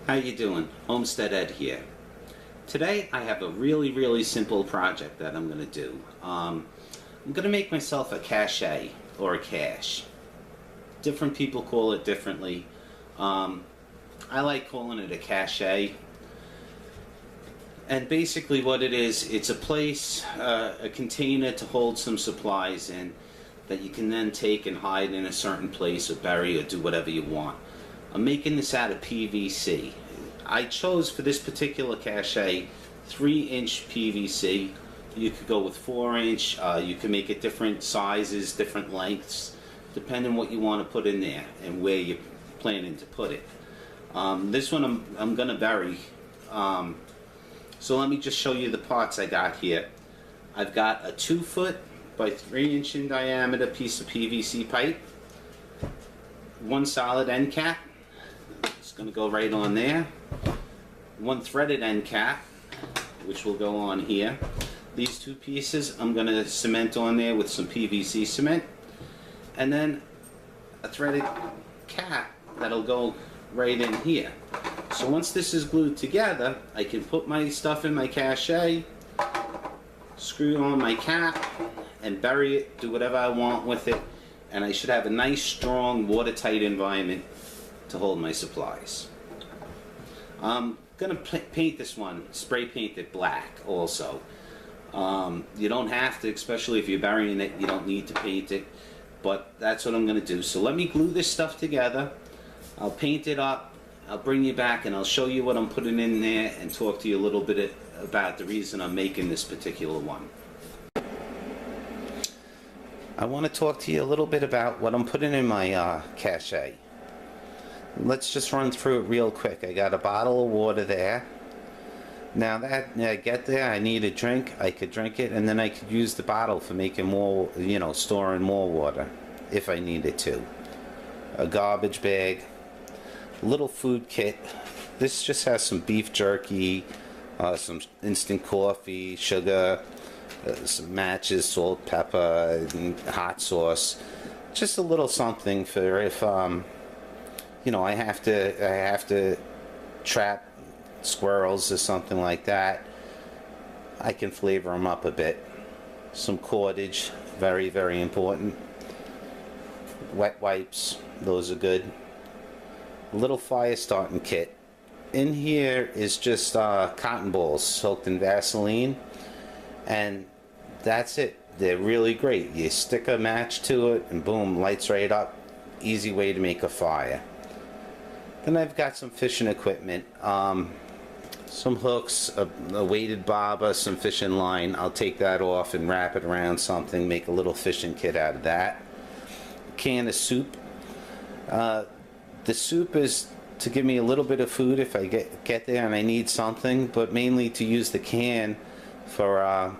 How you doing? Homestead Ed here. Today I have a really simple project that I'm going to do. I'm going to make myself a cache or a cache. Different people call it differently. I like calling it a cache. And basically what it is, it's a place, a container to hold some supplies in that you can then take and hide in a certain place or bury or do whatever you want. I'm making this out of PVC. I chose for this particular cache 3-inch PVC. You could go with 4-inch. You can make it different sizes, different lengths, depending what you want to put in there and where you're planning to put it. This one I'm going to bury. So let me just show you the parts I got here. I've got a 2-foot by 3-inch in diameter piece of PVC pipe. One solid end cap. It's going to go right on there. One threaded end cap, which will go on here. These two pieces I'm going to cement on there with some PVC cement. And then a threaded cap that'll go right in here. So once this is glued together, I can put my stuff in my cache, screw on my cap, and bury it, do whatever I want with it, and I should have a nice, strong, watertight environment to hold my supplies. I'm going to paint this one, spray paint it black also. You don't have to, especially if you're burying it, you don't need to paint it, but that's what I'm going to do. So let me glue this stuff together. I'll paint it up, I'll bring you back, and I'll show you what I'm putting in there and talk to you a little bit about the reason I'm making this particular one. I want to talk to you a little bit about what I'm putting in my cache. Let's just run through it real quick. I got a bottle of water there. Now that I get there, I need a drink. I could drink it, and then I could use the bottle for making more, storing more water if I needed to. A garbage bag, little food kit. This just has some beef jerky, some instant coffee, sugar, some matches, salt, pepper, and hot sauce. Just a little something for if I have to trap squirrels or something like that. I can flavor them up a bit. Some cordage, very important. Wet wipes, those are good. A little fire starting kit. In here is just cotton balls soaked in Vaseline, and that's it. They're really great. You stick a match to it and boom, lights right up. Easy way to make a fire. Then I've got some fishing equipment, some hooks, a weighted bobber, some fishing line. I'll take that off and wrap it around something, make a little fishing kit out of that. A can of soup. The soup is to give me a little bit of food if I get there and I need something, but mainly to use the can for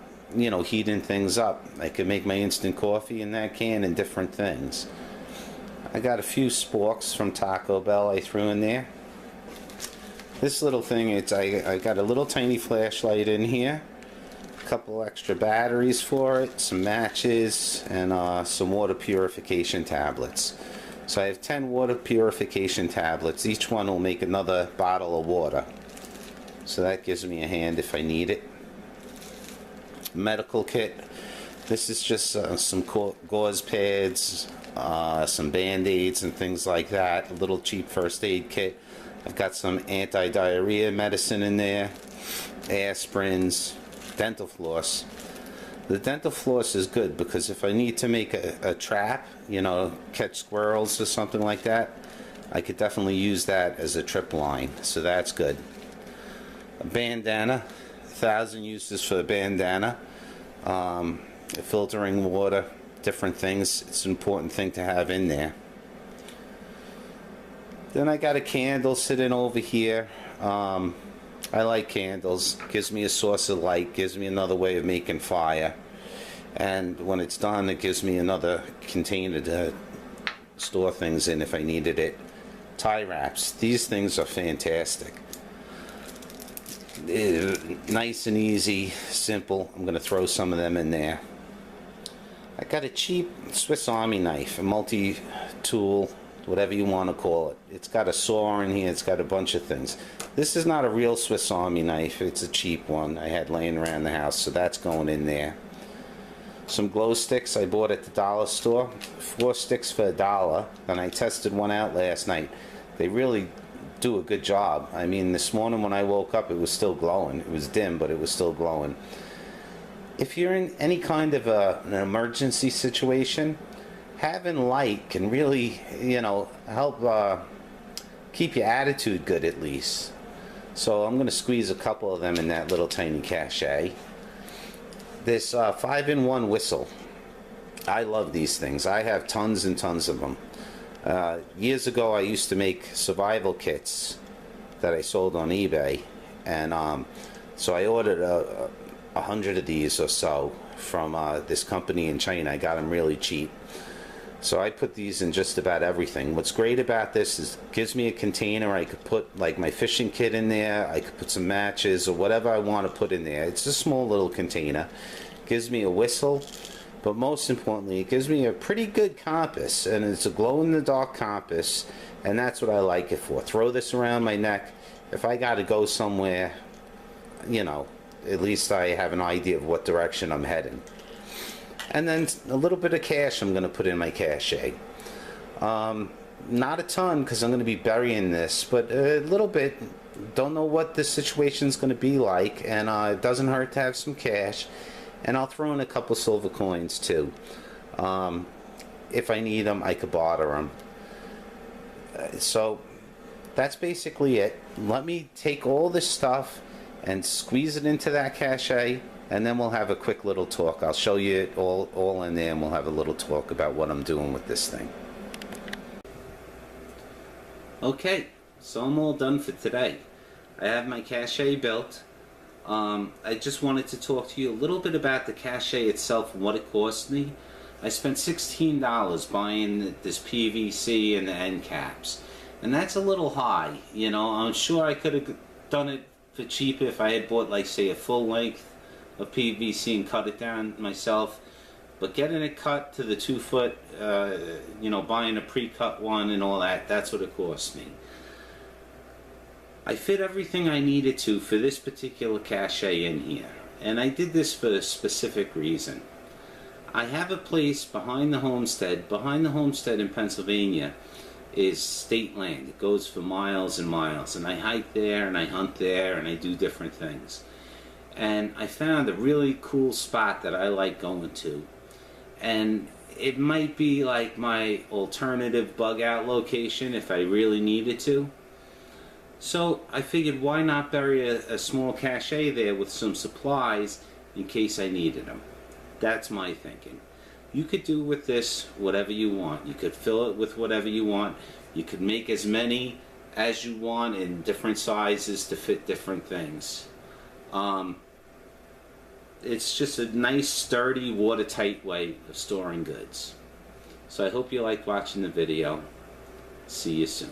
heating things up. I can make my instant coffee in that can and different things. I got a few sporks from Taco Bell I threw in there. This little thing, I got a little tiny flashlight in here, a couple extra batteries for it, some matches, and some water purification tablets. So I have 10 water purification tablets. Each one will make another bottle of water. So that gives me a hand if I need it. Medical kit. This is just some gauze pads, some band-aids and things like that. A little cheap first aid kit. I've got some anti-diarrhea medicine in there, aspirins, dental floss. The dental floss is good because if I need to make a trap, catch squirrels or something like that, I could definitely use that as a trip line, so that's good. A bandana, 1,000 uses for a bandana. Filtering water, different things. It's an important thing to have in there. Then I got a candle sitting over here. I like candles. Gives me a source of light, gives me another way of making fire. And when it's done, it gives me another container to store things in if I needed it. Tie wraps. These things are fantastic. Nice and easy, simple. I'm going to throw some of them in there. I got a cheap Swiss Army knife, a multi-tool whatever you want to call it. It's got a saw in here, it's got a bunch of things. This is not a real Swiss Army knife, it's a cheap one I had laying around the house, so that's going in there. Some glow sticks I bought at the dollar store, 4 sticks for $1, and I tested one out last night. They really do a good job. I mean, this morning when I woke up, it was still glowing. It was dim, but it was still glowing. If you're in any kind of an emergency situation, having light can really, you know, help keep your attitude good at least. So I'm going to squeeze a couple of them in that little tiny cache. This 5-in-1 whistle. I love these things. I have tons and tons of them. Years ago I used to make survival kits that I sold on eBay, and so I ordered 100 of these or so from this company in China. I got them really cheap. So I put these in just about everything. What's great about this is it gives me a container. I could put like my fishing kit in there. I could put some matches or whatever I want to put in there. It's a small little container. It gives me a whistle, but most importantly, it gives me a pretty good compass, and it's a glow-in-the-dark compass, and that's what I like it for. Throw this around my neck. If I got to go somewhere, you know, at least I have an idea of what direction I'm heading. And then a little bit of cash I'm going to put in my cache. Not a ton because I'm going to be burying this, but a little bit. Don't know what this situation is going to be like, and it doesn't hurt to have some cash. And I'll throw in a couple silver coins too. If I need them, I could barter them. So that's basically it. Let me take all this stuff and squeeze it into that cache, and then we'll have a quick little talk. I'll show you it all in there, and we'll have a little talk about what I'm doing with this thing. Okay, so I'm all done for today. I have my cache built. I just wanted to talk to you a little bit about the cache itself and what it cost me. I spent $16 buying this PVC and the end caps, and that's a little high. You know, I'm sure I could have done it for cheaper if I had bought, like, say, a full length of PVC and cut it down myself. But getting it cut to the 2 foot, you know, buying a pre-cut one and all that, that's what it cost me. I fit everything I needed to for this particular cache in here, and I did this for a specific reason. I have a place behind the homestead. Behind the homestead in Pennsylvania is state land. It goes for miles and miles, and I hike there and I hunt there and I do different things. And I found a really cool spot that I like going to, and it might be like my alternative bug out location if I really needed to. So I figured, why not bury a small cache there with some supplies in case I needed them. That's my thinking. You could do with this whatever you want. You could fill it with whatever you want. You could make as many as you want in different sizes to fit different things. It's just a nice, sturdy, watertight way of storing goods. So I hope you liked watching the video. See you soon.